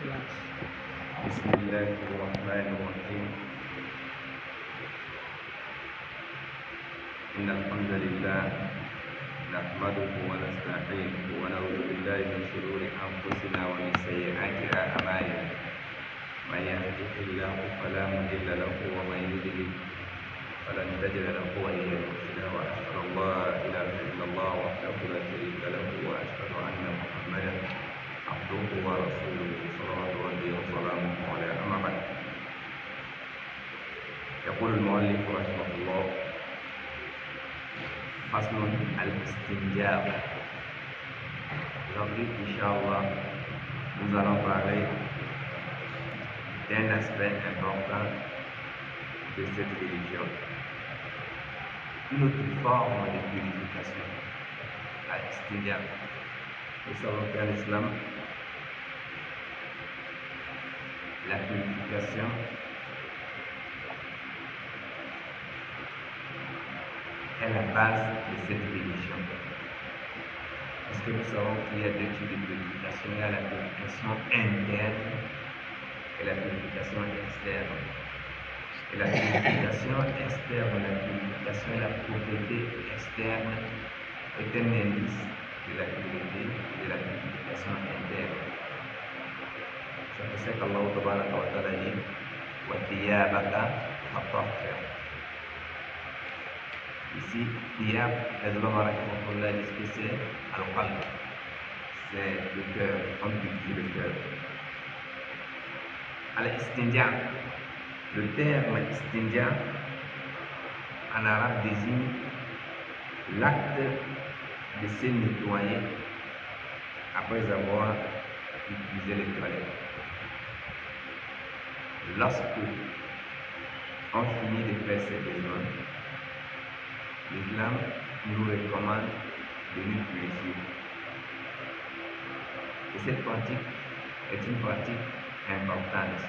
بسم الله الرحمن الرحيم. إن الحمد لله نحمده ونستعينه ونعوذ بالله من شرور أنفسنا ومن سيئات أعمالنا. من يهده الله فلا مضل له ومن يضلل فلن تجد له وليا مرشدا. وأشهد أن لا إله إلا الله وحده لا شريك له وأشهد أن محمدا عبده ورسوله صلوات ربي وسلامه عليه. أما بعد، يقول المؤلف رحمه الله: فصل الاستنجاب. Aujourd'hui, Inch'Allah, nous allons parler d'un aspect important de cette religion, une autre forme de purification, al-istinjab. Nous savons qu'à l'islam, la purification est la base de cette religion. Parce que nous savons qu'il y a deux types de purification. Il y a la purification interne et la purification externe. Et la purification externe, la purification et la propriété externe est un indice de la pureté et de la purification interne. C'est pour ça qu'Allah Tabaraka wa Ta'ala dit wa thiyabaka fatahhir. Ici, thiyab, les ulama rahimahullah disent que c'est al-qalb, c'est le cœur, on purifie le cœur. Al-istinja, le terme istinja en arabe désigne l'acte de se nettoyer après avoir utilisé les toilettes. Lorsque on finit de faire ses besoins, l'islam nous recommande de nous purifier. Et cette pratique est une pratique importante.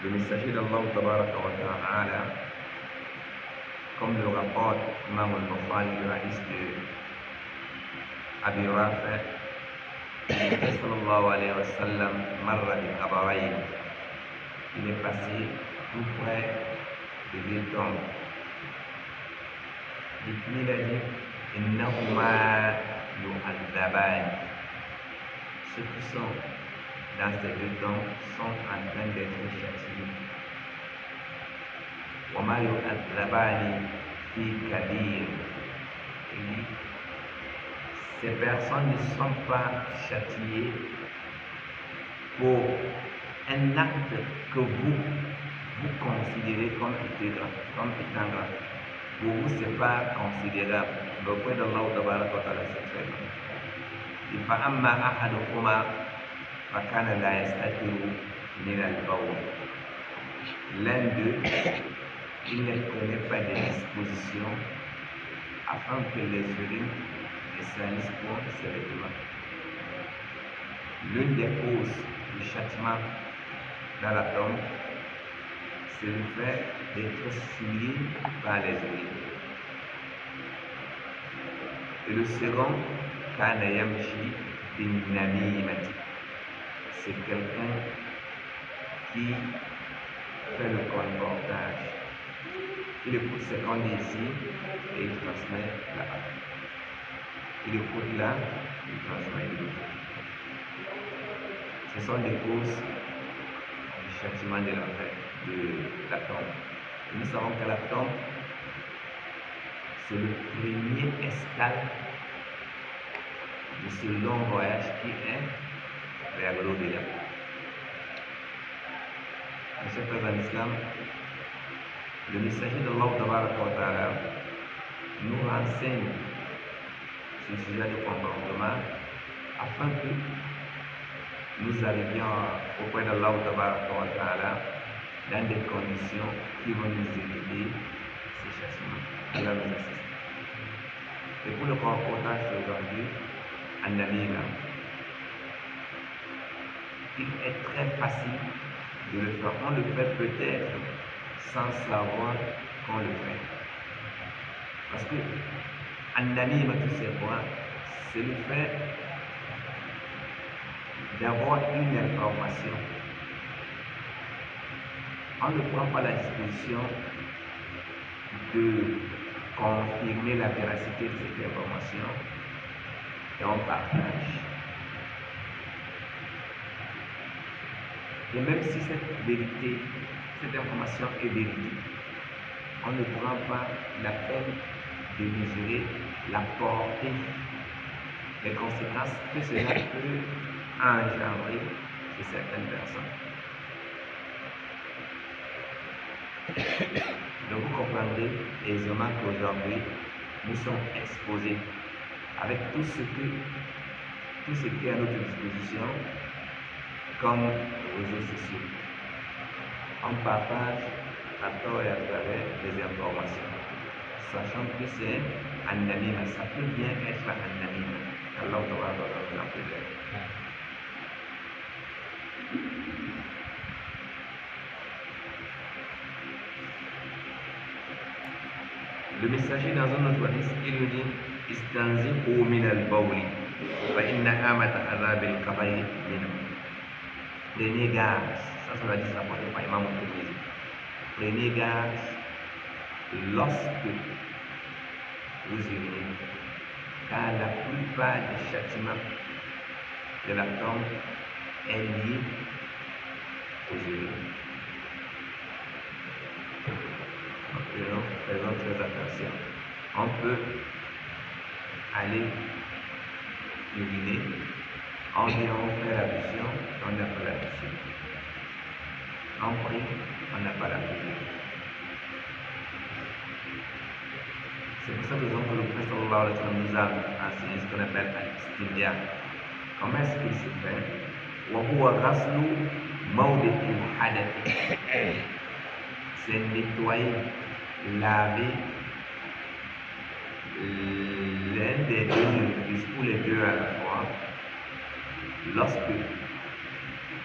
Le messager d'Allah Tabaraka wa Ta'ala, comme le rapporte Imam al-Bukhari, le hadith de Abi Rafi, sallallahu alayhi wa sallam, marra bi qabarayn. Il est passé tout près de deux tombes. Et puis il a dit: innahuma yu'adzaban. Ceux qui sont dans ces deux tombes sont en train d'être châtiés. Wa ma yu'adzabani fi kabir. Ces personnes ne sont pas châtiées pour un acte que vous considérez comme étant grand. Pour vous, ce n'est pas considérable. Le point d'Allah Tabaraka wa Ta'ala, c'est très bien. Il fa amma ahadukuma fa kana la yastatiru min al-bawl. L'un d'eux, il ne prenait pas de dispositions afin que les urines ne salissent point ses vêtements. L'une des causes du châtiment dans la tombe, c'est le fait d'être souillé par les urines. Et le second, kana yamshi bin namimati, c'est quelqu'un qui fait le colportage. Il écoute ce qu'on dit ici et il transmet là-bas. Il écoute là, il transmet là-bas. Ce sont des causes du châtiment de la tombe. Nous savons que la tombe, c'est le premier escale de ce long voyage qui est vers l'au-delà. Monsieur le Président de l'Islam, le messager d'Allah Tabaraka wa Ta'ala nous renseigne sur ce sujet de comportement afin que nous arrivions auprès d'Allah Tabaraka wa Ta'ala dans des conditions qui vont nous éviter ces chassements. Allah nous assiste. Et pour le comportage d'aujourd'hui, en Namibie, il est très facile de le faire. On le fait peut-être sans savoir qu'on le fait. Parce que en Namibie, tous ces points, c'est le fait d'avoir une information. On ne prend pas la disposition de confirmer la véracité de cette information et on partage. Et même si cette vérité, cette information est véridique, on ne prend pas la peine de mesurer la portée, les conséquences que cela peut engendrer chez certaines personnes. Donc vous comprendrez aisément qu'aujourd'hui, nous sommes exposés avec tout ce qui est à notre disposition comme réseaux sociaux. On partage à tort et à travers des informations, sachant que c'est anonyme, ça peut bien être anonyme. Alors on va nous en préserver. Le messager dans un autre hadith, il nous dit Istanzi'u min al-bawli fa inna amata azab al-qabri minhu. Prenez garde, ça c'est l'hadith rapporté par Imam Tirmidhi. Prenez garde lorsque vous urinez, car la plupart des châtiments de la tombe est lié aux urines. Faisons très attention. On peut aller uriner, on vient, on fait l'ablution, on n'a pas l'ablution. On prie, on n'a pas la prière. C'est pour cette raison que le prophète sallallahu alayhi wa sallam nous a enseigné ce qu'on appelle al-istinja. Comment est-ce qu'il se fait? وهو غسل موضع الحدث. C'est nettoyer, laver l'un des deux orifices ou les deux à la fois lorsque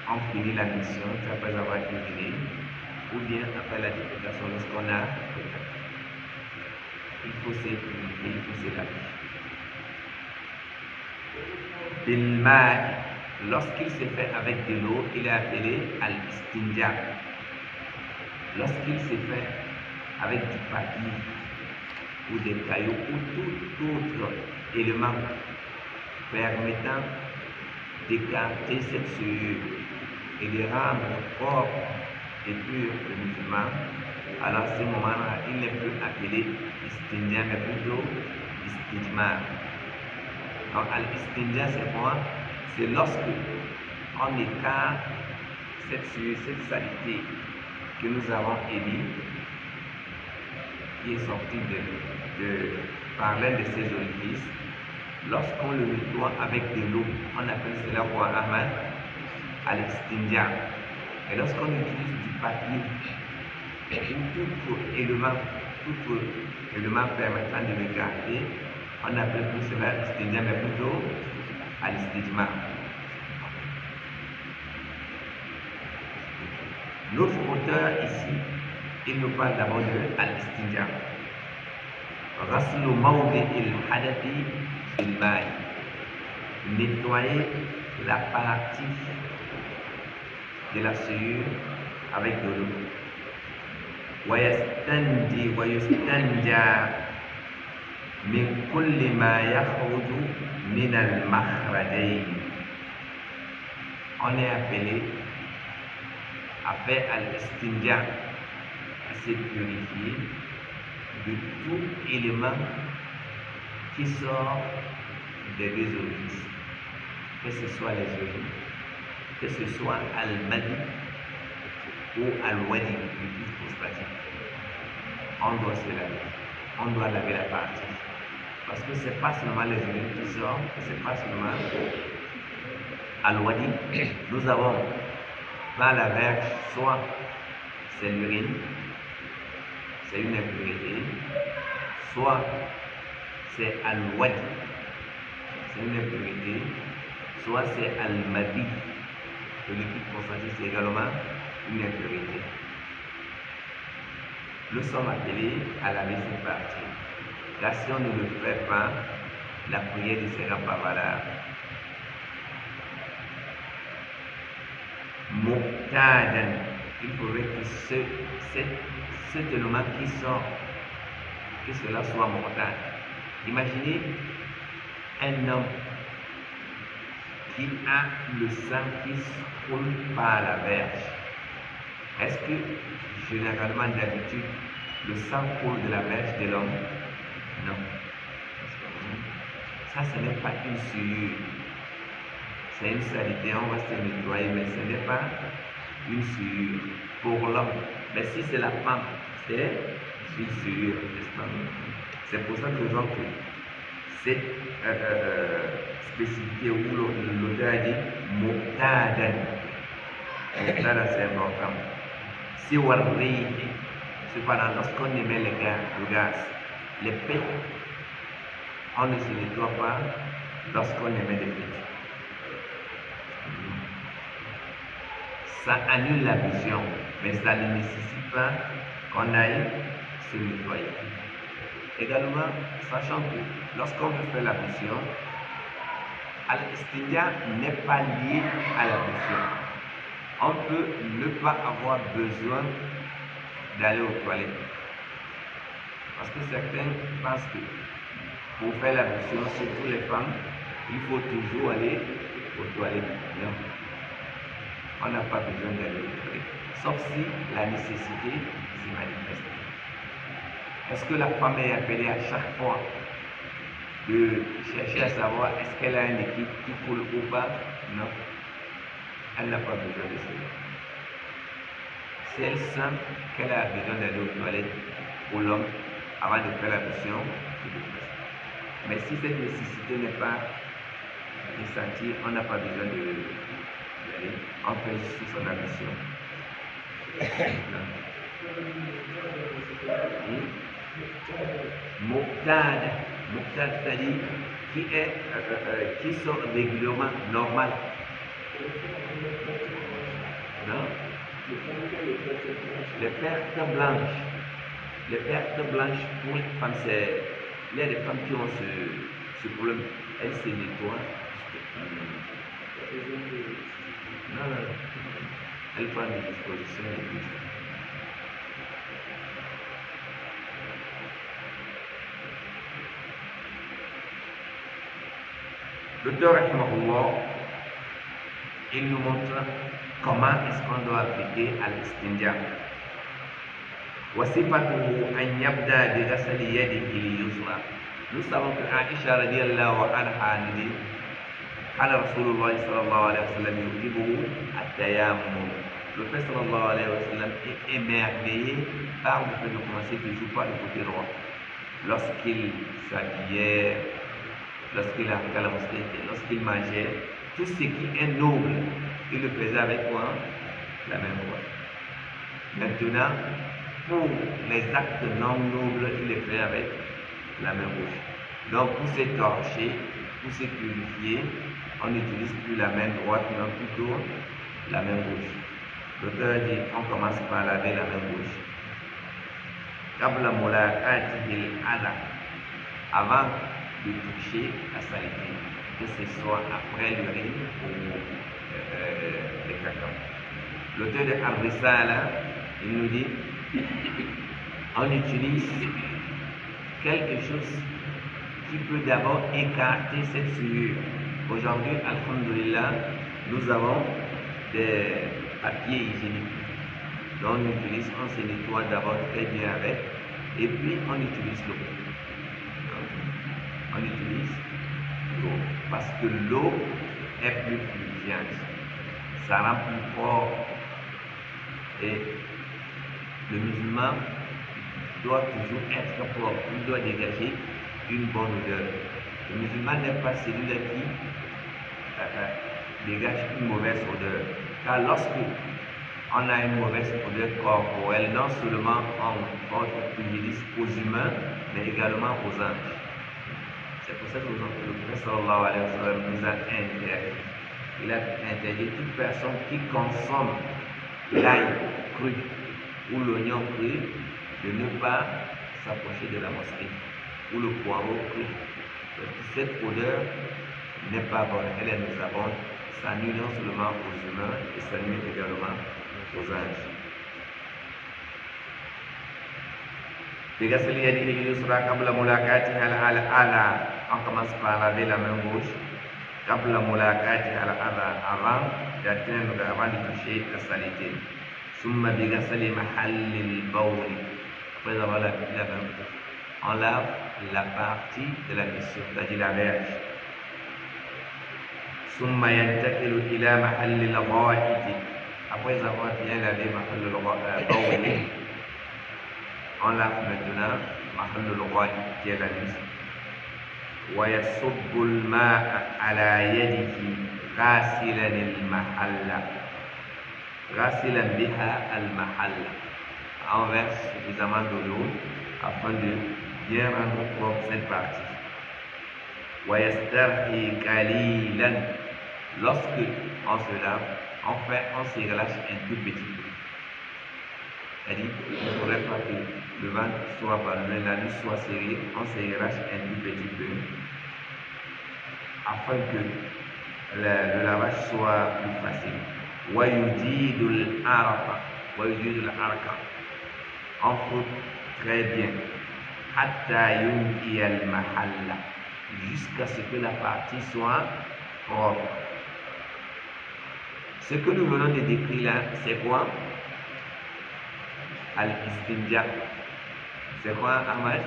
on finit la mission après avoir uriné ou bien après la défécation lorsqu'on a il faut se purifier, il faut se laver. Bilma, lorsqu'il se fait avec de l'eau, il est appelé al-istinja. Lorsqu'il se fait avec du papier ou des cailloux ou tout autre élément permettant d'écarter cette souillure et de rendre propre et pur le musulman, alors à ce moment-là, il n'est plus appelé istinja, mais plutôt istijmar. Donc, al-istinja, c'est quoi? C'est lorsque on écarte cette souillure, cette saleté que nous avons émis, qui est sorti par l'un de ces orifices, lorsqu'on le nettoie avec de l'eau, on appelle cela quoi, Ahmad? Al-istinja. Et lorsqu'on utilise du papier ou tout élément permettant de le garder, on appelle plus cela istinja, mais plutôt al-istijmar. L'autre auteur ici, il nous parle d'abord de al-istinja. Ghaslu mawdi al-hadathi bil ma'i. Nettoyer la partie de la souillure avec de l'eau. Wa yustanja min kulli ma yakhruju min al-makhrajayn. On est appelé à faire al-istinja, à se purifier de tout élément qui sort des deux orifices, que ce soit les urines, que ce soit al-madi ou al-wadi, le plus prostatique. On doit se laver, on doit laver la partie. Parce que ce n'est pas seulement les urines qui sortent, ce n'est pas seulement al-wadi. Nous avons dans la verge, soit c'est l'urine, c'est une impureté, soit c'est al-wadi, c'est une impureté, soit c'est al-madi, le liquide prostatique, c'est également une impureté. Nous sommes appelés à laver cette partie, car si on ne le fait pas, la prière ne sera pas valable. muqtadan. Il faudrait que cet élément qui sort, que cela soit mortal. Imaginez un homme qui a le sang qui coule par la verge. Est-ce que généralement d'habitude le sang coule de la verge de l'homme? Non. Ça, ce n'est pas une souillure. C'est une saleté, on va se nettoyer, mais ce n'est pas une souillure pour l'homme. Mais si c'est la femme, c'est une souillure, n'est-ce pas? C'est pour ça que je vois que cette spécificité où l'auteur a dit muqtadan. Muqtadan, c'est important. Si warri, cependant, lorsqu'on émet le gaz, les pets, on ne se nettoie pas lorsqu'on émet des pets. Ça annule la vision, mais ça ne nécessite pas qu'on aille se nettoyer. Également, sachant que lorsqu'on veut faire la vision, al-istinja n'est pas lié à la vision. On peut ne pas avoir besoin d'aller aux toilettes. Parce que certains pensent que pour faire la vision, surtout les femmes, il faut toujours aller aux toilettes. Non. On n'a pas besoin d'aller aux toilettes. Sauf si la nécessité s'y manifeste. Est-ce que la femme est appelée à chaque fois de chercher à savoir est-ce qu'elle a un équipe qui coule ou pas? Non. Elle n'a pas besoin de cela. Si elle sent qu'elle a besoin d'aller aux toilettes pour l'homme avant de faire la vision, mais si cette nécessité n'est pas ressentie, on n'a pas besoin d'aller. On fait juste son ambition. Muqtad, c'est-à-dire qui sont régulièrement normales. Non? Les pertes blanches. Les pertes blanches pour les femmes, c'est. Il y a des femmes qui ont ce problème. Elles se nettoient. Non. Elles prennent des dispositions et tout. L'auteur, rahimahullah, il nous montre comment est-ce qu'on doit appliquer al-istinja. وصفته أن يبدأ بغسل يده اليسرى. Nous savons que Aïcha radiallahu anha nous dit قال رسول الله صلى الله عليه وسلم يعجبه التيمم. Le prophète sallallahu alayhi wa sallam est émerveillé par le fait de commencer toujours par le côté droit. Lorsqu'il s'habillait, lorsqu'il arrivait à la mosquée, lorsqu'il mangeait, tout ce qui est noble, il le faisait avec quoi? La main droite. Maintenant, pour les actes non nobles, il les fait avec la main gauche. Donc, pour s'étorcher, pour se purifier, on n'utilise plus la main droite, mais plutôt la main gauche. L'auteur dit on commence par laver la main gauche. Avant de toucher la saleté, que ce soit après l'urine ou le caca. L'auteur de Al-Risala, il nous dit on utilise quelque chose qui peut d'abord écarter cette souillure. Aujourd'hui, alhamdulillah, nous avons des papiers hygiéniques. Donc on utilise, on se nettoie d'abord très bien avec, et puis on utilise l'eau. On utilise l'eau parce que l'eau est plus purifiante, ça rend plus fort, et le musulman doit toujours être propre, il doit dégager une bonne odeur. Le musulman n'est pas celui-là qui dégage une mauvaise odeur, car lorsque on a une mauvaise odeur corporelle, non seulement on porte préjudice aux humains, mais également aux anges. C'est pour ça que le prophète sallallahu alayhi wa sallam nous a interdit. Il a interdit toute personne qui consomme l'ail cru ou l'oignon cru de ne pas s'approcher de la mosquée, ou le poireau cru. Cette odeur n'est pas bonne, elle est nauséabonde. ça nuit non seulement aux humains, et ça nuit également aux anges. بغسل يده اليسرى قبل ملاقاتها الأعلى. On commence par laver la main gauche قبل ملاقاتها الأعلى avant d'atteindre, avant de toucher la saleté. ثم بغسل محل البول. Après avoir lavé la main, on lave la partie de la mission, c'est-à-dire la verge. ثم ينتقل إلى محل الغائط. Après avoir bien lavé محل البول, on lave maintenant محل الغائط qui est la mission. ويصب الماء على يده غاسلا المحل. غاسلا بها المحل. On verse suffisamment de l'eau afin de bien rendre propre cette partie. ويسترخي قليلا. Lorsque on se lave, on se relâche un tout petit peu. C'est-à-dire qu'il ne faudrait pas que le ventre soit ballonné, la nuit soit serrée, on se relâche un tout petit peu afin que le lavage soit plus facile. ويجيد العرق. ويجيد العرق. On frotte très bien. حتى ينقي المحل. Jusqu'à ce que la partie soit propre. Ce que nous venons de décrire là, c'est quoi? Al-Istinja. C'est quoi, Ahmad?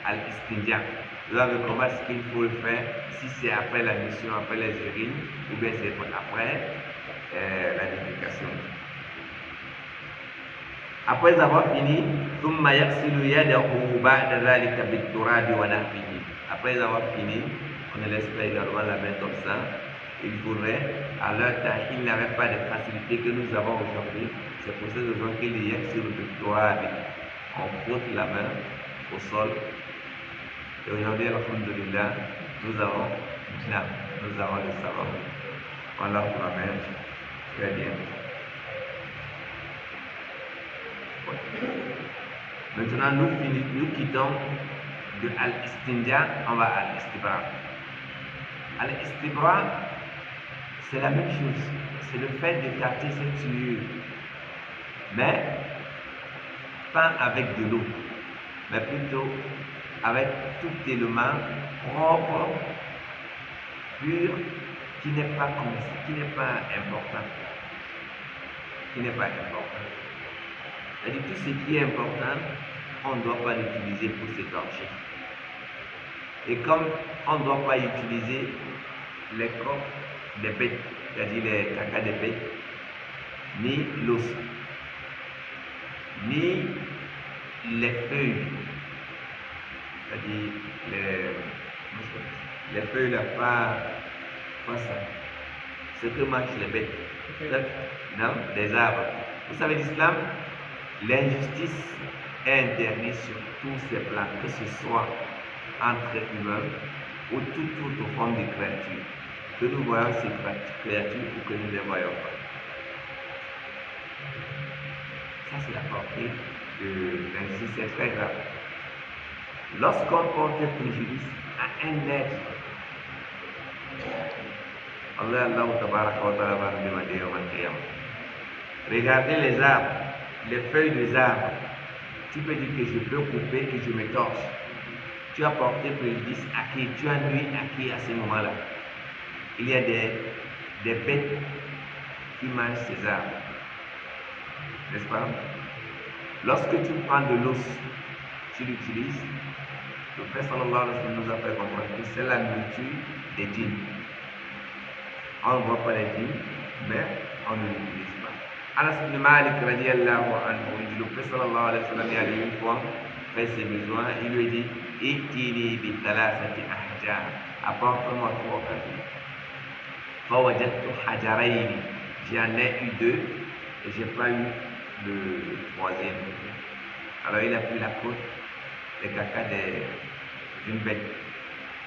Al-Istinja. Vous avez compris ce qu'il faut faire, si c'est après la mission, après les urines, ou bien c'est après la défécation. Après avoir fini, ثم يغسل يده بعد ذلك بالتراب ونحوه. Après avoir fini, on ne laisse pas également la main comme ça. Il faudrait, à leur temps, il n'avait pas de facilité que nous avons aujourd'hui. C'est pour cette raison qu'il y a sur le toit. On frotte la main au sol. Et aujourd'hui, alhamdulillah, nous avons le savon. On lave la main. Très bien. Maintenant, nous quittons de Al-Istinja, on va à Al-Istibra. Al-Istibra, c'est la même chose. C'est le fait d'écarter cette souillure. Mais pas avec de l'eau, mais plutôt avec tout élément propre, pur, qui n'est pas important. Qui n'est pas important. C'est-à-dire tout ce qui est important, on ne doit pas l'utiliser pour s'écorcher. Et comme on ne doit pas utiliser les corps des bêtes, c'est-à-dire les caca des bêtes, ni l'os, ni les feuilles, c'est-à-dire les feuilles là, pas ça, ce que mangent les bêtes, non, des arbres. Vous savez, l'islam, l'injustice est interdite sur tous ces plans, que ce soit entre humains ou toute autre forme de créature, que nous voyons ces créatures ou que nous ne les voyons pas. Ça, c'est la portée de l'injustice, c'est très grave. Lorsqu'on porte préjudice à un être, Allah va nous demander au Qiyam. Regardez les arbres, les feuilles des arbres. Tu peux dire que je peux couper, que je me torche. Tu as porté préjudice à qui? Tu as nuit à qui à ce moment-là? Il y a des bêtes qui mangent ces arbres. N'est-ce pas? Lorsque tu prends de l'os, tu l'utilises. Le Prophète sallallahu alayhi wa sallam nous a fait comprendre que c'est la nourriture des djinns. On ne voit pas les djinns, mais on ne l'utilise pas. Anas ibn Malik radiyallahu anhu, le Prophète sallallahu alayhi wa sallam est allé une fois faire ses besoins, il lui dit Itini bi thalathati ahjar, apporte-moi 3 cailloux. Fawajadtu hajarayn, j'en ai eu 2 et j'ai pas eu le 3e. Alors il a pris la côte, les caca d'une bête.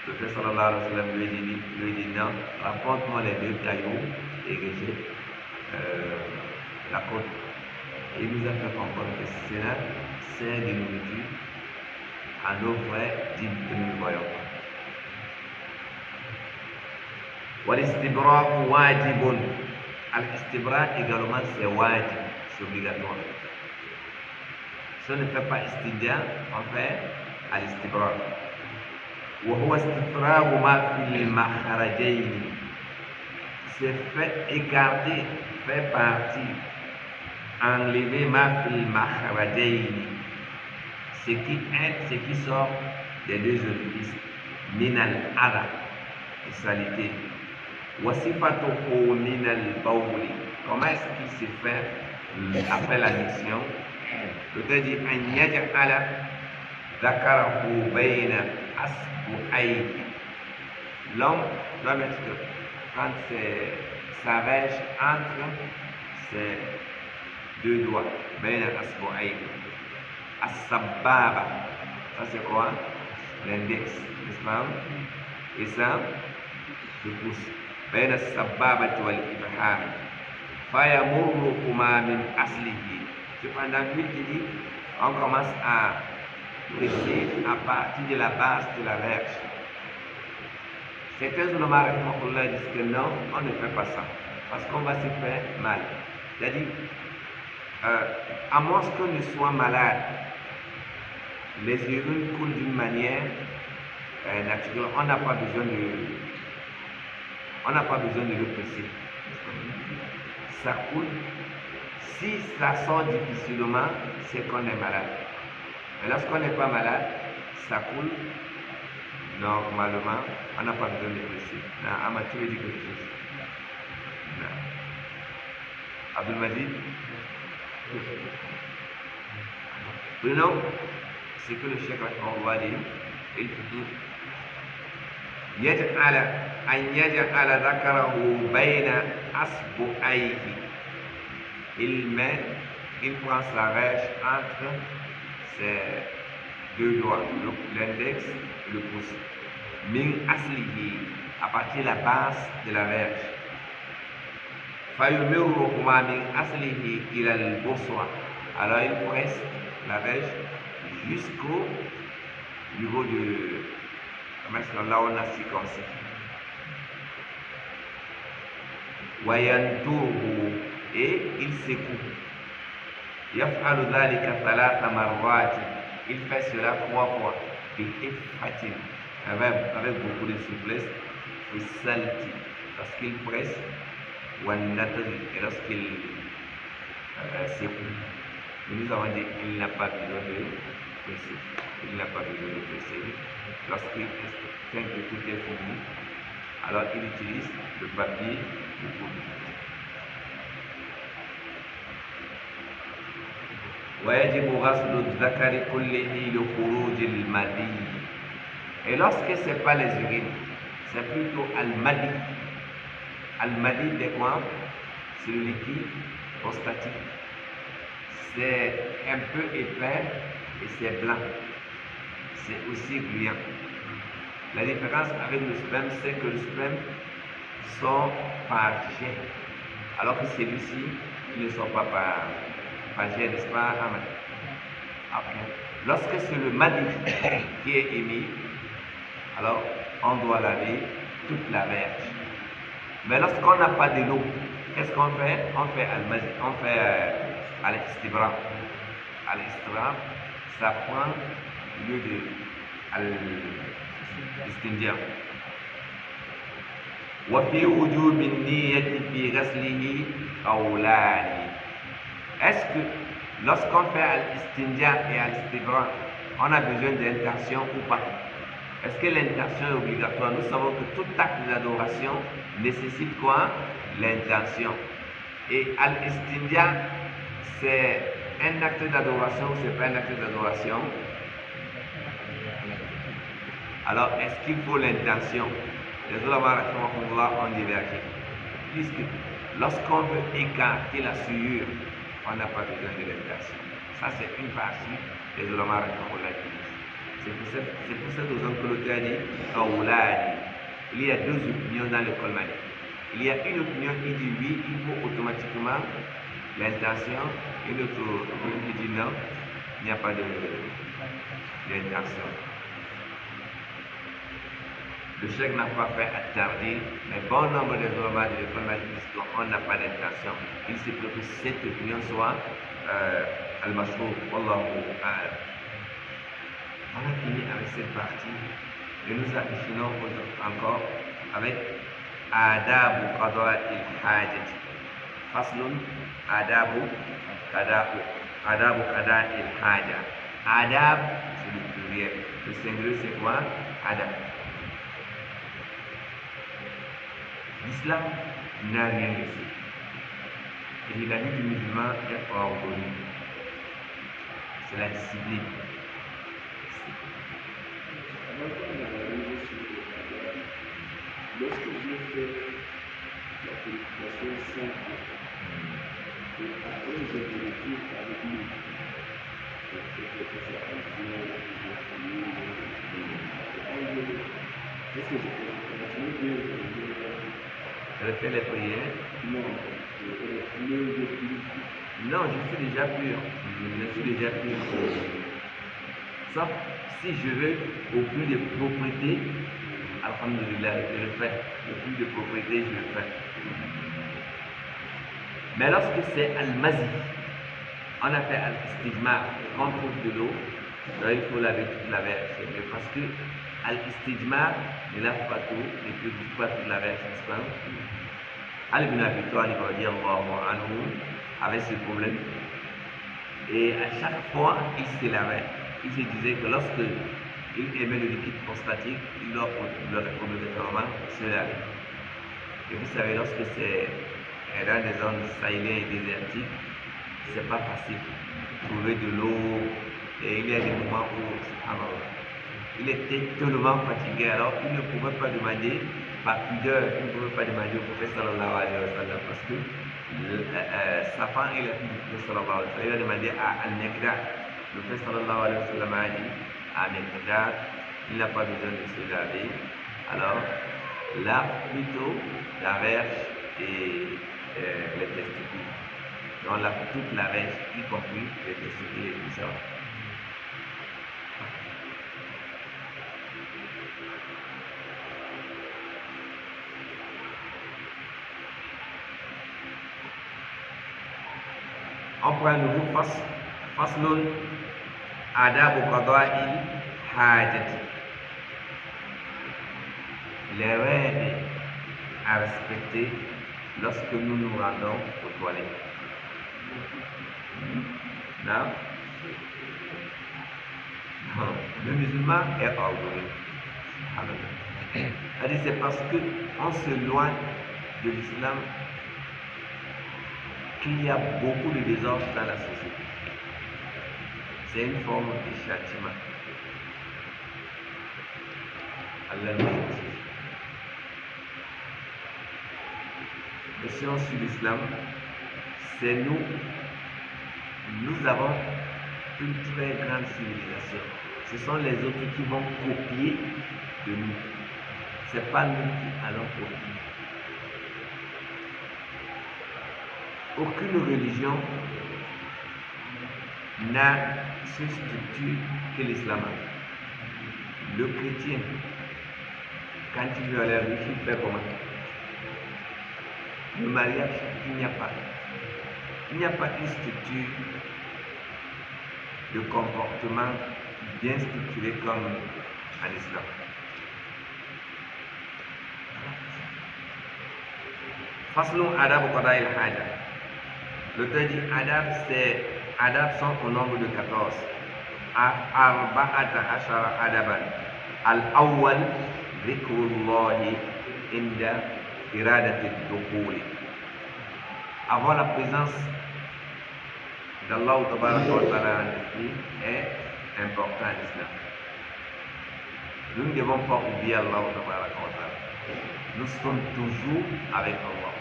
Le Prophète sallallahu alayhi wa sallam lui dit non, rapporte-moi les 2 cailloux et rejette la côte. Et il nous a fait comprendre que cela sert de nourriture à nos vrais djinns que nous ne voyons pas. والاستبراء واجب. Al-istibra également c'est wajib, c'est obligatoire. Si on ne fait pas istidja, on fait al-istibra. وهو استفراغ ما في المخرجين. C'est fait écarter, fait partie, enlever ma fil makhrajaini, ce qui sort des deux orifices, minal ara, salité. Wasifatuhu minal bawli. Comment est-ce qu'il se fait après la mission? L'auteur dit an yaj'ala dhakarahu bayna asbu'ayhi. L'homme doit mettre quand ça rèche entre ses deux doigts, bayna asbu'ayhi. As-sababa, ça c'est quoi? L'index, n'est-ce pas? Et ça, le pouce. بين السبابة والإبهام فيمركما من أصله. Cependant, lui qui dit, on commence à presser à partir de la base de la verge. Certains ulama disent que non, on ne fait pas ça, parce qu'on va se faire mal. C'est-à-dire, à moins qu'on ne soit malade, les urines coulent d'une manière naturelle, on n'a pas besoin de le presser. Ça coule. Si ça sort difficilement, c'est qu'on est malade. Mais lorsqu'on n'est pas malade, ça coule. Normalement, on n'a pas besoin de presser. Tu veux dire quelque chose? Abdul Majid? Prenons ce que le Cheikh va dire. Il dit أن يجعل ذكره بين أصبعيه. Il prend sa rèche entre ses deux doigts, l'index et le pouce. Min aslihi, à partir de la base de la verge. Fayumirruhuma min aslihi ila al-buswa. Alors il presse la verge jusqu'au niveau de là on a circoncis. Wayantuhu, et il secoue. Yaf'alu dhalika thalatha marwati. Il fait cela 3 fois. Bi-ifhatin, avec beaucoup de souplesse. Fi-salti, lorsqu'il presse. Wan-natri, et lorsqu'il secoue. Nous avons dit qu'il n'a pas besoin de presser. Il n'a pas besoin de presser. Lorsqu'il estime que tout est fini, alors il utilise le papier de poudre. ويجب غسل الذكر كله لخروج المذي. Et lorsque ce n'est pas les urines, c'est plutôt al-madi. Al-madi, c'est quoi? C'est le liquide prostatique. C'est un peu épais et c'est blanc. C'est aussi gluant. La différence avec le sperme, c'est que le sperme sort par jet, alors que celui-ci ne sort pas par jet, n'est-ce pas, Ahmed? Okay. Lorsque c'est le madi qui est émis, alors on doit laver toute la verge. Mais lorsqu'on n'a pas de l'eau, qu'est-ce qu'on fait? On fait al-istibra. Al-istibra, ça prend lieu de al-istinja. وفي وجوب النية في غسله قولان. Est-ce que lorsqu'on fait al-istinja et al-istibra, on a besoin d'intention ou pas? Est-ce que l'intention est obligatoire? Nous savons que tout acte d'adoration nécessite quoi? L'intention. Et al-istinja, c'est un acte d'adoration ou c'est pas un acte d'adoration? Alors, est-ce qu'il faut l'intention? Les ulama ont divergé. Puisque lorsqu'on veut écarter la souillure, on n'a pas besoin de l'intention. Ça, c'est une partie des ulama qui disent. C'est pour cette raison que l'auteur dit il y a 2 opinions dans l'école Malik. Il y a une opinion qui dit oui, il faut automatiquement l'intention, et une autre opinion qui dit non, il n'y a pas d'intention. Le chèque n'a pas fait attarder, mais bon nombre de ulama de l'école disent qu'on n'a pas d'intention. Il se peut que cette opinion soit al-mashrour, wallahu a'lam. On a fini avec cette partie et nous affichinons encore avec Adabu Qada il-Hajat. Faslun Adabu Qada il-Haja. Adab, c'est le pluriel. Le singulier, c'est quoi? Adab. L'islam n'a rien laissé. Et la vie du musulman est ordonnée. C'est la discipline. Lorsque Dieu fait la purification simple, et après j'ai vérifié avec lui, est-ce que je peux continuer de Refais les prières. Non, je purifier. Non, je suis déjà pur. Je suis déjà pur. Sauf si je veux au plus de propriété, alhamdulillah, je le fais. Au plus de propriété, je le fais. Mais lorsque c'est al-mazi, on a fait al-istijmar, quand on trouve de l'eau, il faut laver toute la verge. Parce que al-istijmar ne lave pas tout, et ne purifie pas toute la verge, n'est-ce pas? Ali ibn Abi Talib anhu avait ce problème. Et à chaque fois, il se lavait. Il se disait que lorsque il émet le liquide prostatique, il doit obligatoirement se laver. Et vous savez, lorsque c'est dans des zones sahéliennes et désertiques, c'est pas facile de trouver de l'eau. Et il y a des moments où il était tellement fatigué, alors il ne pouvait pas demander, par pudeur, il ne pouvait pas demander au prophète sallallahu alayhi wa sallam, parce que sa femme est la fille du prophète sallallahu alayhi wa sallam. Il a demandé à Al-Nekdar. Le prophète sallallahu alayhi wa sallam a dit à Al-Nekdar, il n'a pas besoin de se laver. Alors, là, plutôt, la verge et les testicules. Donc, là, toute la verge, y compris les testicules et tout ça. On prend un nouveau faslun adabu qada'il hajati. Les règles à respecter lorsque nous nous rendons aux toilettes. Non? Non. Le musulman est ordonné. C'est parce qu'on s'éloigne de l'islam qu'il y a beaucoup de désordre dans la société. C'est une forme de châtiment. Allah nous châtie. Et si on suit l'islam, c'est nous. Nous avons une très grande civilisation. Ce sont les autres qui vont copier de nous. Ce n'est pas nous qui allons copier. Aucune religion n'a ce structure que l'islam a. Le chrétien, quand il veut aller à l'église, il fait comment? Le mariage, il n'y a pas. Il n'y a pas une structure de comportement bien structurée comme en islam. Faslun adab qada il-haja. L'auteur dit adab sont au nombre de 14. Arba'ata ashara adaban. Al-awwal dhikrullahi inda iradati ad-dukhuli. Avoir la présence d'Allah est important en islam. Nous ne devons pas oublier Allah. Nous sommes toujours avec Allah.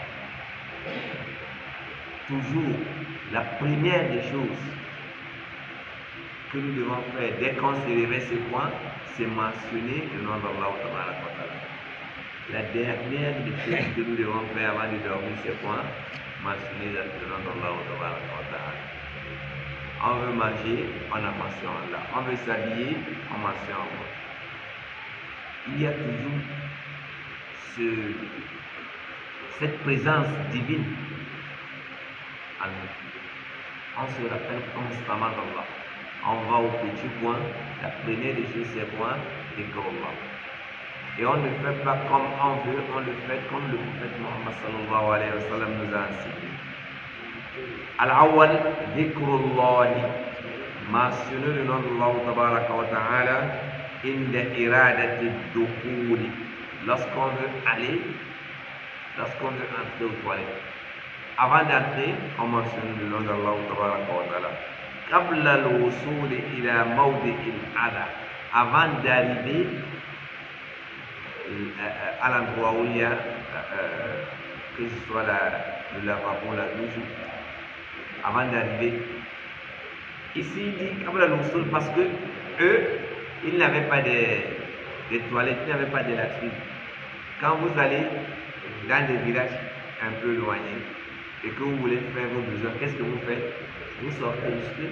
Toujours, la première des choses que nous devons faire dès qu'on se réveille ce point, c'est mentionner le nom d'Allah. La dernière des choses que nous devons faire avant de dormir, c'est quoi? Mentionner le nom d'Allah. On veut manger, on a mentionné Allah. On veut s'habiller, on mentionne Allah. Il y a toujours cette présence divine en nous. On se rappelle constamment d'Allah. On va au petit point, la première des choses c'est quoi? Allah. Et on ne fait pas comme on veut, on le fait comme le prophète Muhammad sallallahu alayhi wa sallam nous a enseigné. Al-awwal, dhikrullahi, mentionner le nom d'Allah tabaraka wa ta'ala, inda iradati dukhuli, lorsqu'on veut aller, lorsqu'on veut entrer aux toilettes. Avant d'entrer, on mentionne le nom d'Allah tabaraka wa ta'ala. Qabla al-wusul ila mawdi' al-adha, avant d'arriver à l'endroit où il y a que ce soit le lavabo, la douche, avant d'arriver. Ici, il dit Qabla al-wusul parce que eux, ils n'avaient pas de toilettes, ils n'avaient pas de latrines. Quand vous allez dans des villages un peu éloignés et que vous voulez faire vos besoins, qu'est-ce que vous faites? Vous sortez ici.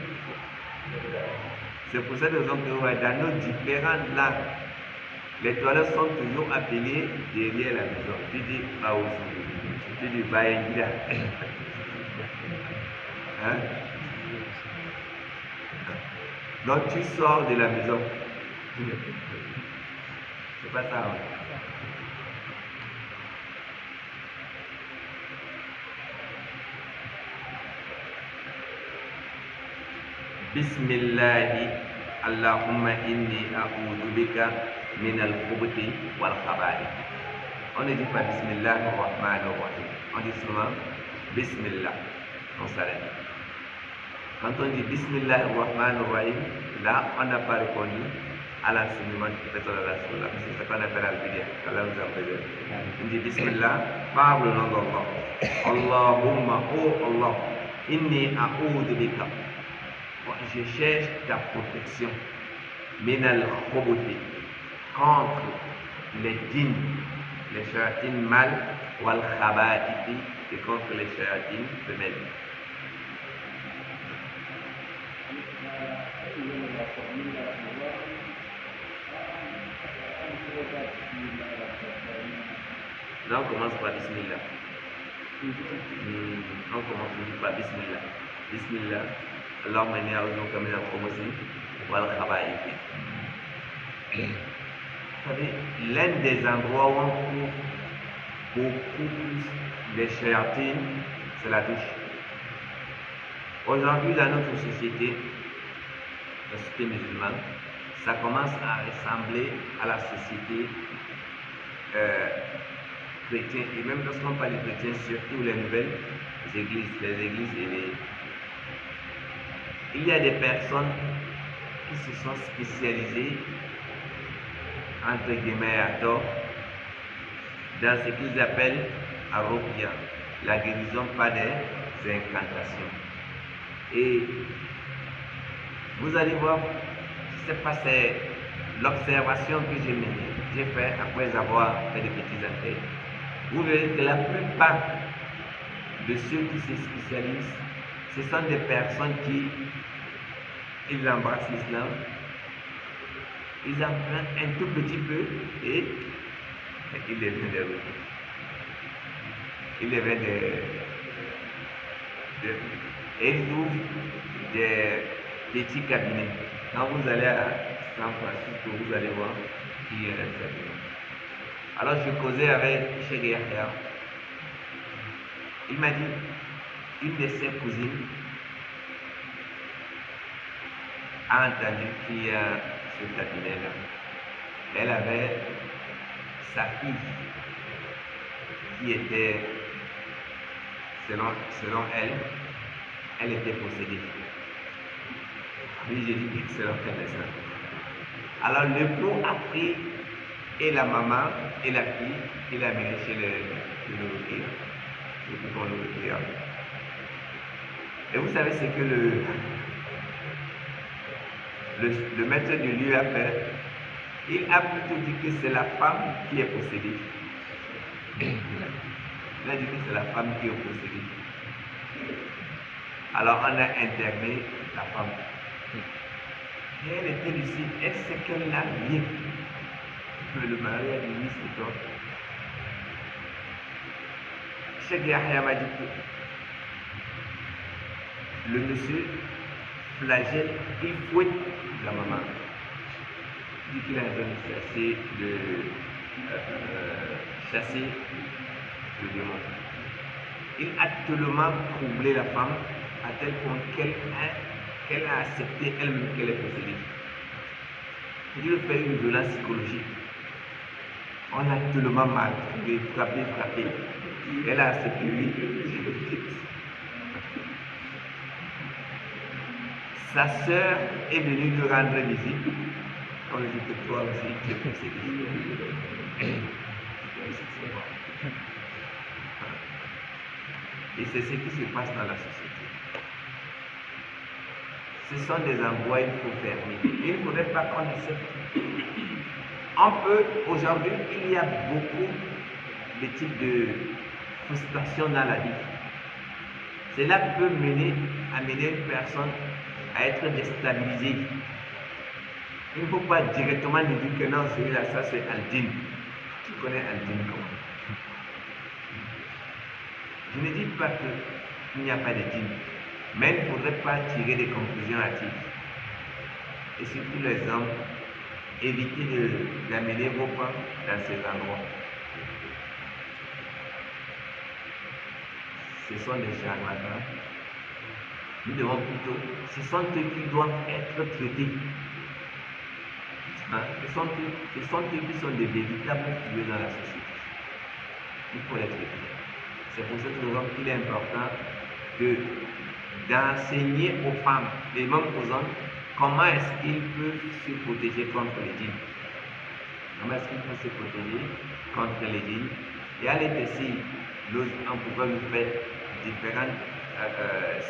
C'est pour cette raison que dans nos différentes langues, les toilettes sont toujours appelées derrière la maison. Tu dis Baouzou, tu dis Bayengira. Hein? Donc tu sors de la maison. C'est pas ça. Hein? Bismillahi Allahumma inni a'udhu bika min al-khubuthi wal khaba'ith. On ne dit pas Bismillah ar-Rahman ar-Rahim. On dit souvent Bismillah. On s'arrête. Quand on dit Bismillah ar-Rahman ar-Rahim, là, on n'a pas répondu à l'enseignement du prophète sallallahu alayhi wa sallam. C'est ce qu'on appelle al-Bidya. Allah nous a préservé. On dit Bismillah par le nom d'Allah. Allahumma, oh Allah, inni a'udhu bika. Je cherche ta protection. Minal khubuthi, contre les djinns, les shayatines mâles, wal khaba'ith, et contre les shayatines femelles. Là, on commence par Bismillah. On commence toujours par Bismillah. Bismillah. Allahumma inni a'udhuka min al-khubuthi wal khaba'ith. Vous savez, l'un des endroits où on trouve beaucoup plus de shayatines, c'est la douche. Aujourd'hui, dans notre société, la société musulmane, ça commence à ressembler à la société chrétienne. Et même lorsqu'on parle de chrétiens, surtout les nouvelles églises, il y a des personnes qui se sont spécialisées, entre guillemets à tort, dans ce qu'ils appellent Arruqya, la guérison par des incantations. Et vous allez voir, je ne sais pas, c'est l'observation que j'ai fait après avoir fait des petites enquêtes. Vous verrez que la plupart de ceux qui se spécialisent, ce sont des personnes qui ils embrassent l'islam, ils en prennent un tout petit peu et ils deviennent des roues. Ils deviennent et ils ouvrent des petits cabinets. Quand vous allez à San Francisco, vous allez voir qui est un cabinet. Alors je causais avec Cheikh Yahya. Il m'a dit, une de ses cousines a entendu qu'il y a ce cabinet-là. Elle avait sa fille qui était, selon elle était possédée. Oui, j'ai dit excellent connaissance. Alors le pot a pris et la maman et la fille, il a amené chez le nourriture. Et vous savez ce que le maître du lieu a fait? Il a plutôt dit que c'est la femme qui est possédée. Il a dit que c'est la femme qui est possédée. Alors on a interné la femme. Et elle était lucide. Elle sait qu'elle n'a rien. Mais le mari a dit oui, c'est toi. Cheikh Yahya m'a dit que le monsieur flagelle, il fouette la maman. Il dit qu'il est en train de chasser le démon. Il a tellement troublé la femme à tel point qu'elle a accepté elle-même qu'elle est possédée. Il lui fait une violence psychologique. On a tellement mal trouvé, frappé. Elle a accepté lui. Sa sœur est venue lui rendre visite. On lui dit que toi aussi, tu es possédé. Et c'est ce qui se passe dans la société. Ce sont des endroits qu'il faut fermer. Il ne faudrait pas qu'on accepte. On peut, aujourd'hui, il y a beaucoup de types de frustration dans la vie. Cela peut amener une personne à être déstabilisée. Il ne faut pas directement lui dire que non, celui-là, ça c'est Aldine. Tu connais Aldine comment? Je ne dis pas qu'il n'y a pas de dîme, mais il ne faudrait pas tirer des conclusions hâtives. Et surtout les hommes, évitez d'amener vos femmes dans ces endroits. Ce sont des charlatans. Nous devons plutôt, ce sont eux qui doivent être traités. Hein? Ce sont eux qui sont des véritables figures dans la société. Il faut les traiter. C'est pour cette raison qu'il est important d'enseigner aux femmes et même aux hommes comment est-ce qu'ils peuvent se protéger contre les djinns. Comment est-ce qu'ils peuvent se protéger contre les djinns. Et à l'ETC, on pouvait nous faire différents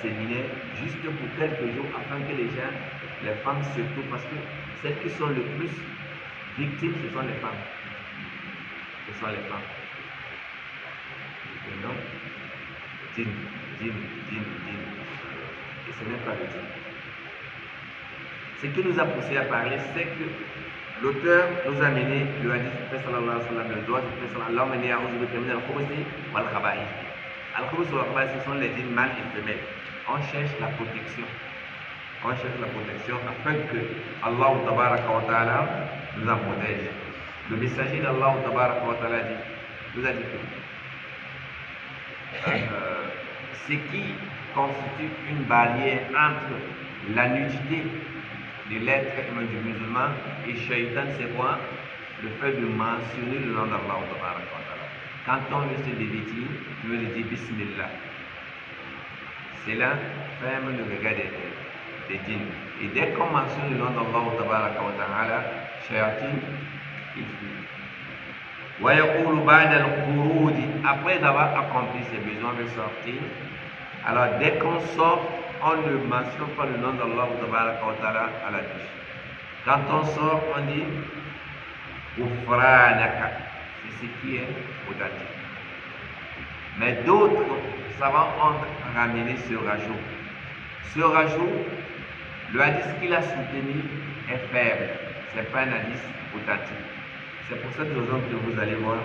séminaires juste pour quelques jours afin que les gens, les femmes surtout, parce que celles qui sont le plus victimes, ce sont les femmes. Ce sont les femmes. Et non, djinn. Et ce n'est pas le djinn. Ce qui nous a poussé à parler, c'est que l'auteur nous a mené le hadith du prophète sallallahu alayhi wa sallam, le droit du prophète sallallahu alayhi wa sallam, mené à al-khubuthi. Al-khubuthi wal khaba'ith, ce sont les djinns mâles et femelles. On cherche la protection. On cherche la protection afin que Allah tabaraka wa ta'ala nous en protège. Le messager d'Allah tabaraka wa ta'ala nous a dit que ce qui constitue une barrière entre la nudité de l'être humain du musulman et shaitan, c'est quoi? Le fait de mentionner le nom d'Allah. Quand on veut se dévêtir, tu veux le dire Bismillah. C'est là, ferme le regard des djinns. Et dès qu'on mentionne le nom d'Allah, shaitan, il fuit. Après avoir accompli ses besoins de sortir, alors dès qu'on sort, on ne mentionne pas le nom d'Allah à la bouche. Quand on sort, on dit Ufranaka. C'est ce qui est authentique. Mais d'autres savants ont ramené ce rajout. Ce rajout, le hadith qu'il a soutenu est faible. Ce n'est pas un hadith authentique. C'est pour cette raison que vous allez voir,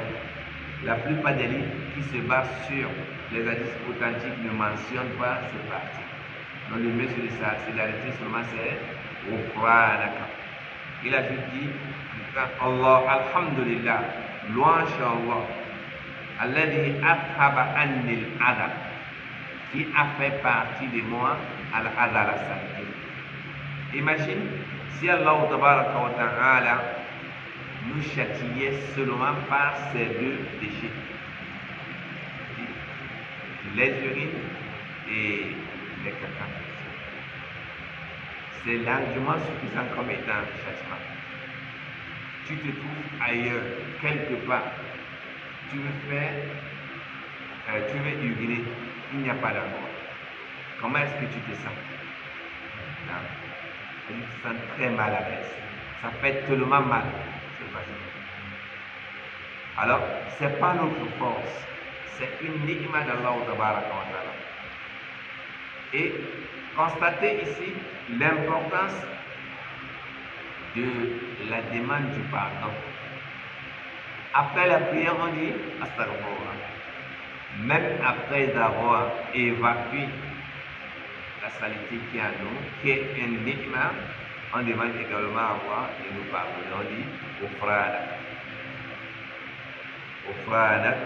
la plupart des livres qui se basent sur les hadiths authentiques ne mentionnent pas ces parties. Donc le mieux c'est d'arrêter seulement c'est Ufranaka. Il a juste dit Allah, Alhamdulillah, louange à Allah, Alladhi athaba annil adab, qui a fait partie de moi al-adha, la saleté. Imagine si Allah ta'ala nous châtiait seulement par ces deux déchets, les urines et les caca. C'est largement suffisant comme étant un châtiment. Tu te trouves ailleurs, quelque part, tu veux uriner, il n'y a pas d'endroit. Comment est-ce que tu te sens? Tu te sens très mal à l'aise. Ça fait tellement mal. Alors, ce n'est pas notre force, c'est une ni'ma d'Allah. Et constatez ici l'importance de la demande du pardon. Après la prière, on dit Astaghfirullah. même après avoir évacué la saleté qui est en nous, qui est un ni'ma, on demande également à Allah de nous pardonner. On dit Ghufranak,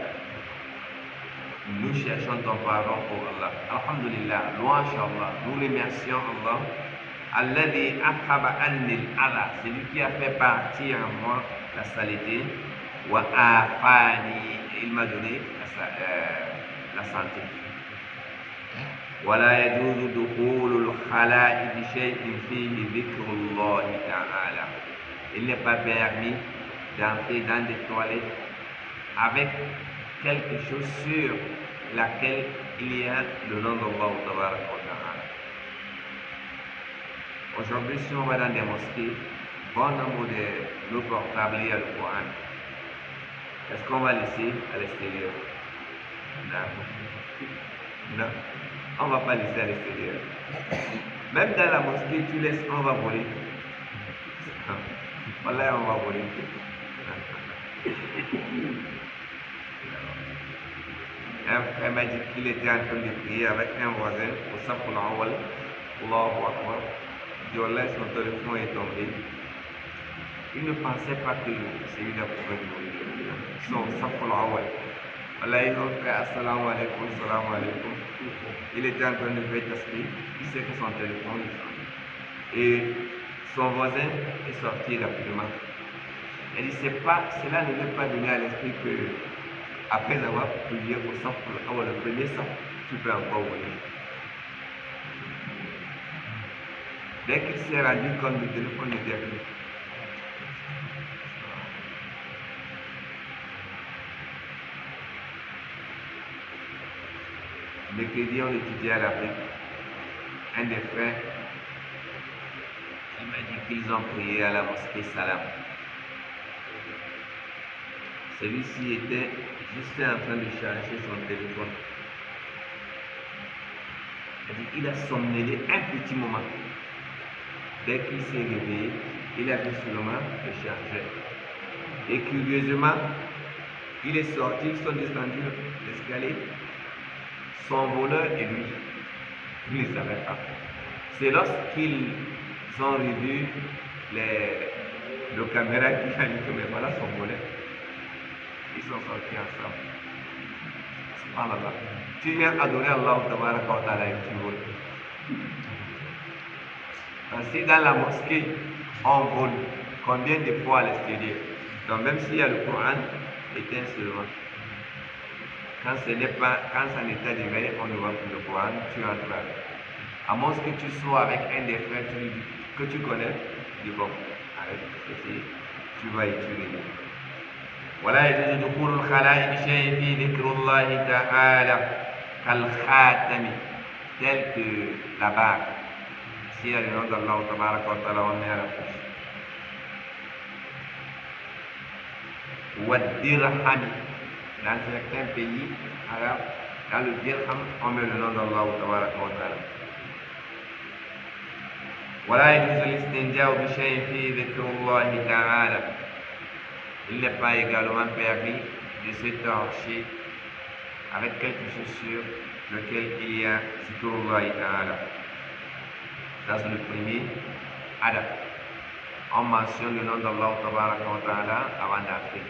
nous cherchons ton pardon pour Allah. Alhamdulillah, louange à Allah, nous remercions Allah. Alladhi akhaba anni al-ala, c'est lui qui a fait partir en moi la saleté. Wa afani, il m'a donné la santé. ولا يجوز دخول الخلاء بشيء فيه ذكر الله تعالى. Il n'est pas permis d'entrer dans des toilettes avec quelque chose sur laquelle il y a le nom d'Allah Tabaraka wa Ta'ala. Aujourd'hui, si on va dans des mosquées, bon nombre de nos portables, il y a le Coran. Est-ce qu'on va laisser à l'extérieur? Non. On ne va pas laisser à l'extérieur. Même dans la mosquée, tu laisses, on va voler. Voilà, on va voler. Un frère m'a dit qu'il était en train de prier avec un voisin au Saful Awal. Allahu Akbar. Voilà, son téléphone est tombé. Il ne pensait pas que celui-là pouvait mourir. Son Saful Awal. Allah, ils ont fait assalamu alaikum, assalamu alaikum. Il était en train de faire tasbih. Il sait que son téléphone est tombé. Et son voisin est sorti rapidement. Elle dit, cela ne veut pas venir à l'esprit que après avoir prié au sang, avoir le premier sang, tu peux encore voler. Dès qu'il s'est rendu compte, le téléphone était venu. Mercredi, on étudiait à l'Afrique. Un des frères, il m'a dit qu'ils ont prié à la mosquée Salam. Celui-ci était juste en train de charger son téléphone. Il a somnolé un petit moment. Dès qu'il s'est réveillé, il a vu seulement le chargeur. Et curieusement, il est sorti, ils sont descendus l'escalier. Son voleur et lui, il ne savait pas. C'est lorsqu'ils ont revu le caméra qui a dit que mais voilà son voleur. Ils sont sortis ensemble. Subhanallah. Tu viens adorer Allah Tabaraka wa Ta'ala et tu voles. Si dans la mosquée, on vole, combien de fois à l'extérieur? Donc même s'il y a le Coran, éteins seulement. Quand ça n'est pas d'éveil, on ne voit plus le Coran, tu entres avec. À moins que tu sois avec un des frères que tu connais, dis bon, arrête, tu vas étudier. ولا يجوز دخول الخلاء بشيء فيه ذكر الله تعالى كالخاتم, tel que la bague. Si il y a le nom d'Allah Tabaraka wa Ta'ala, on met à la bouche. Wad-dirham, dans certains pays arabes, dans le dirham, on met le nom d'Allah Tabaraka wa Ta'ala. ولا يجوز الاستنجاء بشيء فيه ذكر الله تعالى. Il n'est pas également permis de se torcher avec quelque chose sur lequel il y a zikrullah ta'ala. Ça c'est le premier adab. On mentionne le nom d'Allah Tabaraka wa Ta'ala avant d'entrer.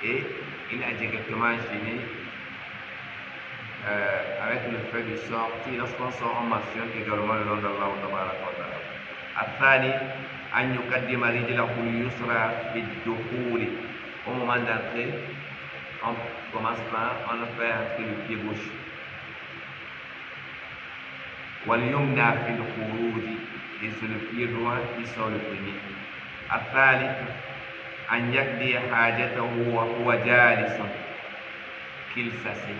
Et il a directement enchaîné avec le fait de sortir. Lorsqu'on sort, on mentionne également le nom d'Allah Tabaraka wa Ta'ala. الثاني أن يقدم رجله اليسرى في الدخول. Au moment d'entrer, on commence par on fait entrer le pied gauche. واليمنى في الخروج, et c'est le pied droit qui sort le premier. الثالث أن يقضي حاجته وهو جالس, qu'il s'assied.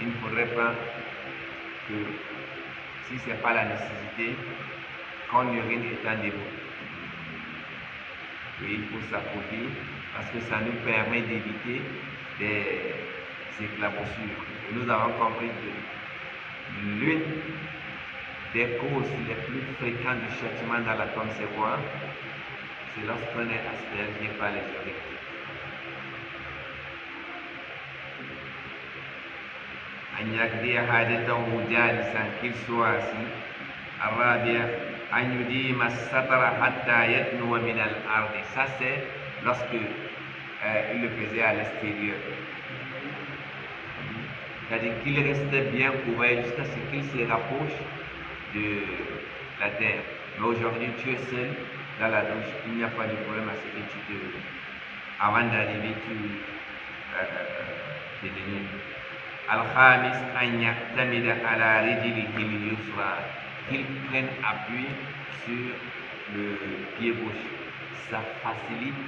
Il ne faudrait pas que, si ce n'est pas la nécessité, qu'on urine étant debout. Et il faut s'accouder parce que ça nous permet d'éviter des éclaboussures. Et nous avons compris que l'une des causes les plus fréquentes du châtiment dans la tombe, c'est quoi? C'est lorsqu'on est aspergé par les urines. أن يقضي حاجته جالسا qu'il soit assis. الرابع أن يديم الستر حتى يدنو من الأرض. Ça c'est lorsque il le faisait à l'extérieur. C'est-à-dire qu'il restait bien couvert jusqu'à ce qu'il se rapproche de la terre. Mais aujourd'hui, tu es seul dans la douche, il n'y a pas de problème à ce que tu te... Avant d'arriver, tu te dénudes. Al-Khamis, an ya'tamida ala rijlihi al-yusra. Qu'il prenne appui sur le pied gauche. Ça facilite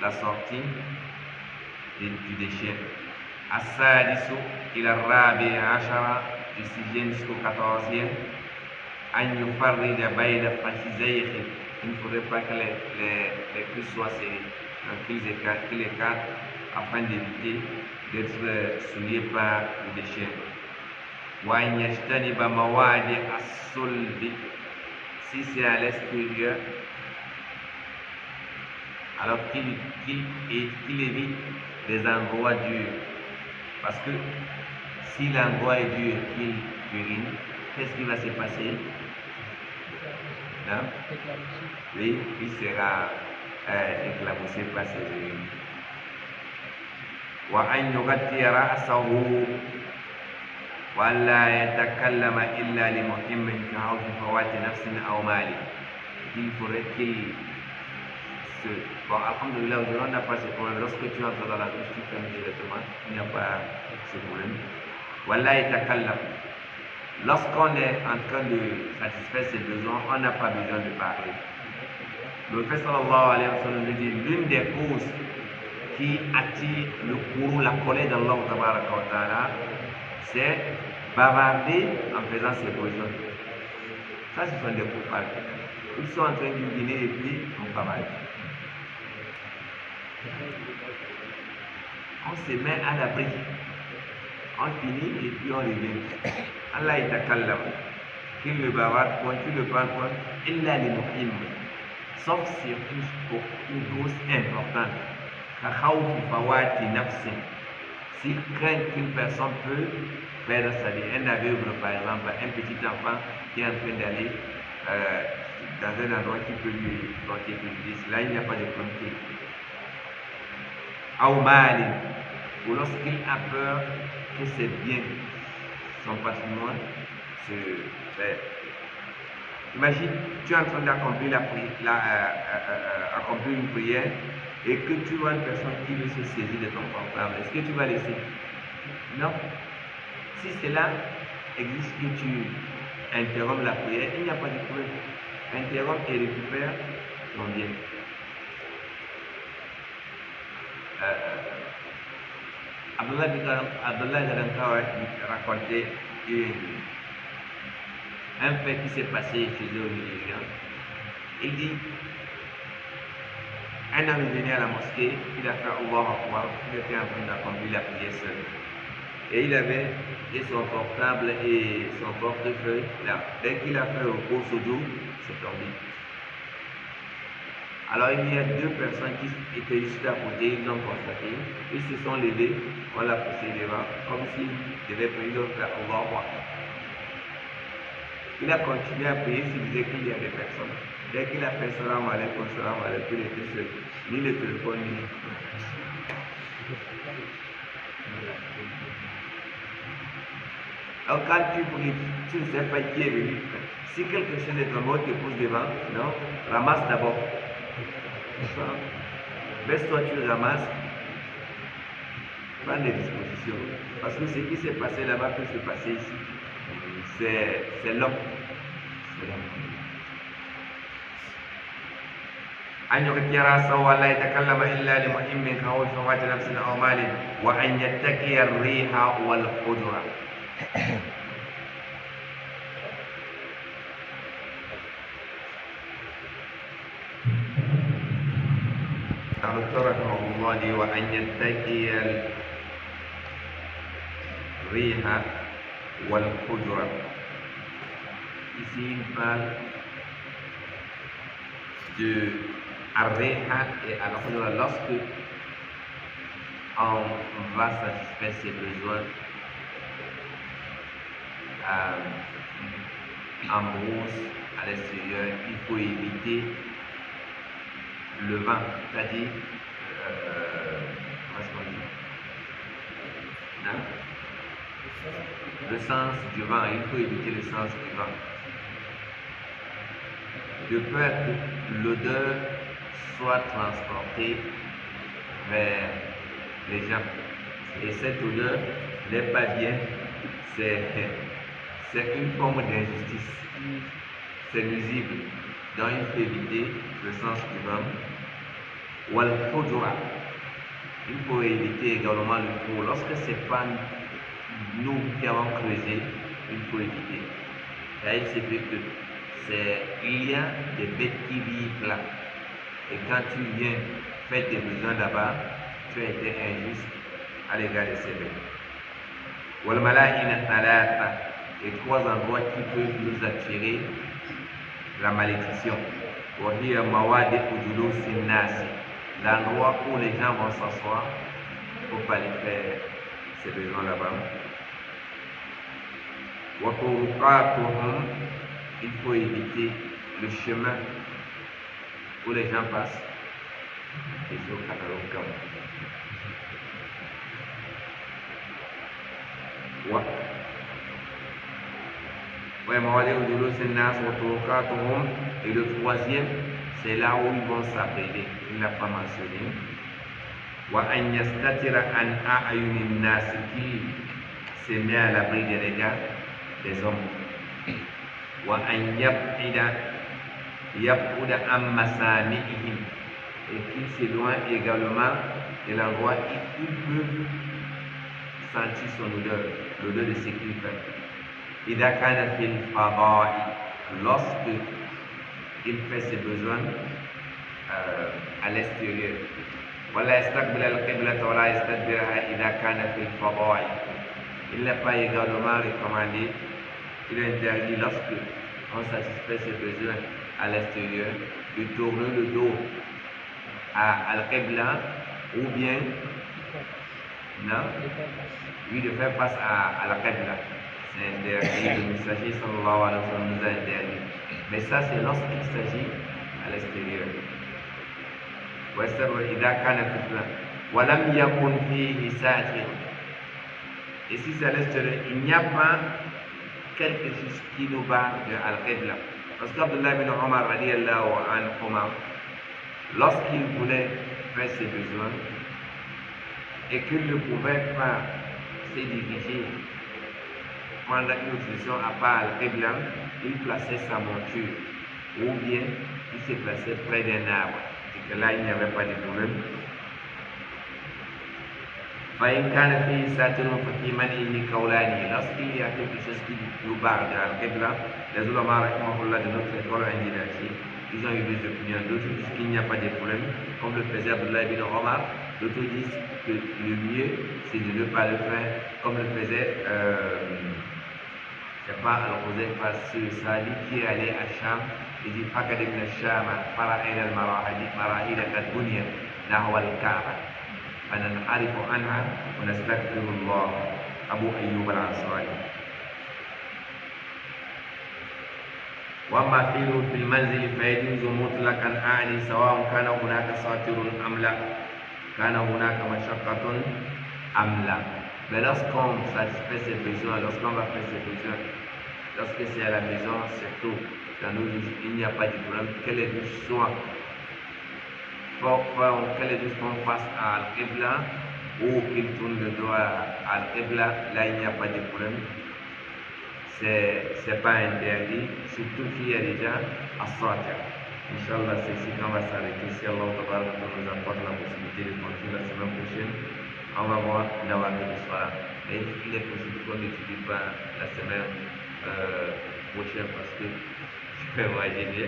la sortie du déchet. As-sadisu ila rabi ashara, du 6e jusqu'au 14e. An yufarrija bayna fakhizayhi. Il ne faudrait pas que les cuisses soient serrées. Donc qu'il écarte afin d'éviter d'être souillé par le déchet. Wa an yajtaniba mawadi as-sulbi. Si c'est à l'extérieur, alors qu'il évite les endroits durs. Parce que si l'endroit est dur et qu'il urine, qu'est-ce qui va se passer? Non? Oui, il sera éclaboussé par ses urines. Wa an yughatti ra'sahu wa la yatakallama illa li muhimmin ka'awfi fawati nafsin aw mali. Il faudrait qu'il se... Bon, alhamdoulilah, aujourd'hui on n'a pas ce problème. Lorsque tu entres dans la douche, tu fermes directement, il n'y a pas ce problème. Wa la yatakallam. Lorsqu'on est en train de satisfaire ses besoins, on n'a pas besoin de parler. Le prophète sallallahu alayhi wa sallam dit l'une des causes qui attire le courroux, la colère d'Allah tabaraka wa ta'ala, c'est bavarder en faisant ses besoins. Ça, ce sont des coupables. Ils sont en train de dîner et puis on bavarde. On se met à l'abri. On finit et puis on revient. Allah yatakallam. Qu'il ne bavarde point, qu'il ne parle point, illa li muhim. Sauf sur une cause importante. Ka'khawfi fawati nafsin. S'il craint qu'une personne peut perdre sa vie, un aveugle par exemple, un petit enfant qui est en train d'aller dans un endroit qui peut lui porter préjudice, là il n'y a pas de problème. Aou mali, ou lorsqu'il a peur que ses biens, son patrimoine, se perdent. Imagine, tu es en train d'accomplir accomplir une prière et que tu vois une personne qui veut se saisir de ton portable. Est-ce que tu vas laisser? Non. Si cela existe que tu interromps la prière, il n'y a pas de problème. Interromps et récupère ton bien. Abdullah Zarankawa racontait un fait qui s'est passé chez eux au Nigeria. Il dit, un homme est venu à la mosquée, il a fait Allahu Akbar, il était en train d'accomplir la prière seul. Et il avait son portable et son portefeuille là. Dès qu'il a fait au soudou, c'est tombé. Alors il y a deux personnes qui étaient juste à côté, ils l'ont constaté, ils se sont levés, on l'a poussé devant, comme s'ils devaient prier, ils ont fait Allahu Akbar. Il a continué à prier, s'il disait qu'il y avait personne. Dès qu'il a fait salam alaikum, il était seul. Ni le téléphone, ni... Alors quand tu pries, tu ne sais pas qui est venu. Si quelque chose est tombé, tu te pousses devant, non, ramasse d'abord. Baisse-toi, tu ramasses, prends des dispositions. Parce que ce qui s'est passé là-bas peut se passer ici. C'est l'homme. أن يغطي رأسه ولا يتكلم إلا لمهم كهو فوات نفس أو مال وأن يتقي الريح والحجرة. رحمه الله وأن يتقي الريح والحجرة. Ici, il parle de Ar-Riha et Al-Hujra. Lorsque on va satisfaire ses besoins en brousse à l'extérieur, il faut éviter le vent, c'est-à-dire, comment est-ce qu'on dit? Hein? Le sens du vent, il faut éviter le sens du vent. De peur que l'odeur soit transportée vers les gens. Et cette odeur n'est pas bien, c'est une forme d'injustice. C'est nuisible. Donc il faut éviter le sens du vent. Wal fujura. Il faut éviter également le trou. Lorsque ce n'est pas nous qui avons creusé, il faut éviter. Là, il se fait que il y a des bêtes qui vivent là. Et quand tu viens faire tes besoins là-bas, tu as été injuste à l'égard de ces bêtes. Wal mala'ina thalatha. Et 3 endroits qui peuvent nous attirer la malédiction. Wahiya mawadi'u julusin nasi. L'endroit où les gens vont s'asseoir, il ne faut pas les faire ces besoins là-bas. Wa turuqatuhum. Il faut éviter le chemin où les gens passent. Et au catalogue comme. Et le troisième, c'est là où ils vont s'appeler. Il n'a pas mentionné. Qui se met à l'abri des regards des hommes. Et qu'il s'éloigne également de l'endroit où il peut sentir son odeur, l'odeur de ce qu'il fait. Lorsque il fait ses besoins à l'extérieur. Il n'est pas également recommandé, il est interdit lorsque on satisfait ses besoins à l'extérieur de tourner le dos à Al-Qibla ou bien non, oui, de faire face à Al-Qibla. C'est interdit, le messager sallallahu alayhi wa sallam nous a interdit. Mais ça, c'est lorsqu'il s'agit à l'extérieur. Et si c'est à l'extérieur, il n'y a pas quelque chose qui nous bat de Al-Qibla. Parce qu'Abdullah ibn Omar, lorsqu'il voulait faire ses besoins et qu'il ne pouvait pas se diriger pendant une position à part Al-Qibla, il plaçait sa monture ou bien il se plaçait près d'un arbre. Et que là, il n'y avait pas de problème. Lorsqu'il y a quelque chose qui nous barre de Al-Qibla, les ulama de notre école individuelle, ils ont eu des opinions. D'autres disent qu'il n'y a pas de problème, comme le faisait Abdullah ibn Omar. D'autres disent que le mieux, c'est de ne pas le faire, comme le faisait, c'est pas Al-Huzayfa Sadi qui est allé à Sham. Il dit فقد من الشام فرأينا المراحل قد بنيت نحو الكعبة فننحرف عنها ونستغفر الله. أبو أيوب الأنصاري. وأما فيه في المنزل فيجوز مطلقا أعني سواء كان هناك ساتر أم لا، كان هناك مشقة أم لا. Mais lorsqu'on satisfait ses besoins, lorsqu'on va faire ses besoins, lorsque c'est à la maison, c'est tout. Dans nos jours, il n'y a pas de problème. Que les douches soient que les douches font face à Al-Qibla ou qu'ils tournent le dos à Al-Qibla, là il n'y a pas de problème. C'est pas interdit, surtout qu'il y a déjà As-Satir. Inch'Allah, c'est ici qu'on va s'arrêter. Si Allah nous apporte la possibilité de continuer la semaine prochaine, on va voir d'avoir le soir. Et il est possible qu'on n'étudie pas la semaine prochaine parce que je vais voyager.